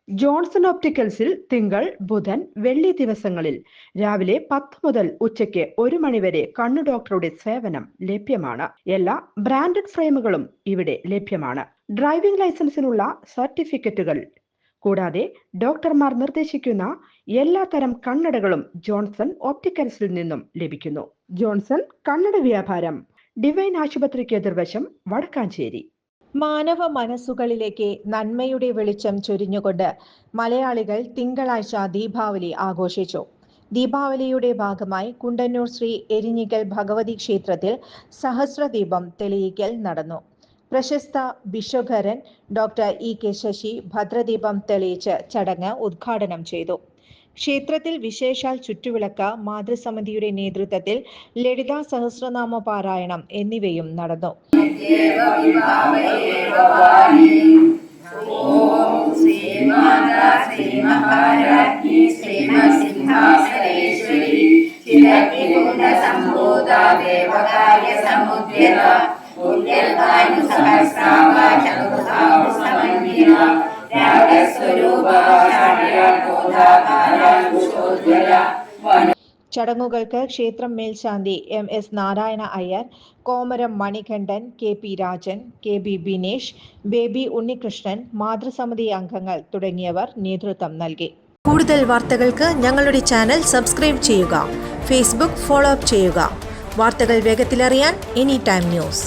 Johnson ഓപ്റ്റിക്കൽസിൽ തിങ്കൾ, ബുധൻ, വെള്ളി ദിവസങ്ങളിൽ രാവിലെ 10 മുതൽ ഉച്ചയ്ക്ക് 1 മണിവരെ കണ്ണു ഡോക്ടറുടെ സേവനം ലഭ്യമാണ്. എല്ലാ ബ്രാൻഡഡ് ഫ്രെയിമുകളും ഇവിടെ ലഭ്യമാണ്. ഡ്രൈവിംഗ് ലൈസൻസിനുള്ള സർട്ടിഫിക്കറ്റുകൾ കൂടാതെ ഡോക്ടർമാർ നിർദ്ദേശിക്കുന്ന എല്ലാത്തരം കണ്ണടകളും ജോൺസൺ ഓപ്റ്റിക്കൽസിൽ നിന്നും ലഭിക്കുന്നു. ജോൺസൺ കണ്ണട വ്യാപാരം, ഡിവൈൻ ആശുപത്രിക്ക് എതിർവശം, വടക്കാഞ്ചേരി. മാനവ മനസ്സുകളിലേക്ക് നന്മയുടെ വെളിച്ചം ചൊരിഞ്ഞുകൊണ്ട് മലയാളികൾ തിങ്കളാഴ്ച ദീപാവലി ആഘോഷിച്ചു. ദീപാവലിയുടെ ഭാഗമായി കുണ്ടന്നൂർ ശ്രീ എരിഞ്ഞിക്കൽ ഭഗവതി ക്ഷേത്രത്തിൽ സഹസ്രദീപം തെളിയിക്കൽ നടന്നു. പ്രശസ്ത ഭിഷഗ്വരൻ ഡോക്ടർ ഇ കെ ശശി ഭദ്രദീപം തെളിയിച്ച് ചടങ്ങ് ഉദ്ഘാടനം ചെയ്തു. ക്ഷേത്രത്തിൽ വിശേഷാൽ ചുറ്റുവിളക്ക്, മാതൃസമിതിയുടെ നേതൃത്വത്തിൽ ലളിതാ സഹസ്രനാമ പാരായണം എന്നിവയും നടന്നു. ചടങ്ങുകൾക്ക് ക്ഷേത്രം മേൽശാന്തി MS നാരായണ അയ്യർ, കോമരം മണികണ്ഠൻ, KP രാജൻ, KB ബിനേഷ്, ബേബി ഉണ്ണികൃഷ്ണൻ, മാതൃസമിതി അംഗങ്ങൾ തുടങ്ങിയവർ നേതൃത്വം നൽകി. കൂടുതൽ വാർത്തകൾക്ക് ഞങ്ങളുടെ ചാനൽ സബ്സ്ക്രൈബ് ചെയ്യുക. ഫേസ്ബുക്ക് ഫോളോ അപ്പ് ചെയ്യുക. വാർത്തകൾ വേഗത്തിലറിയാൻ Anytime News.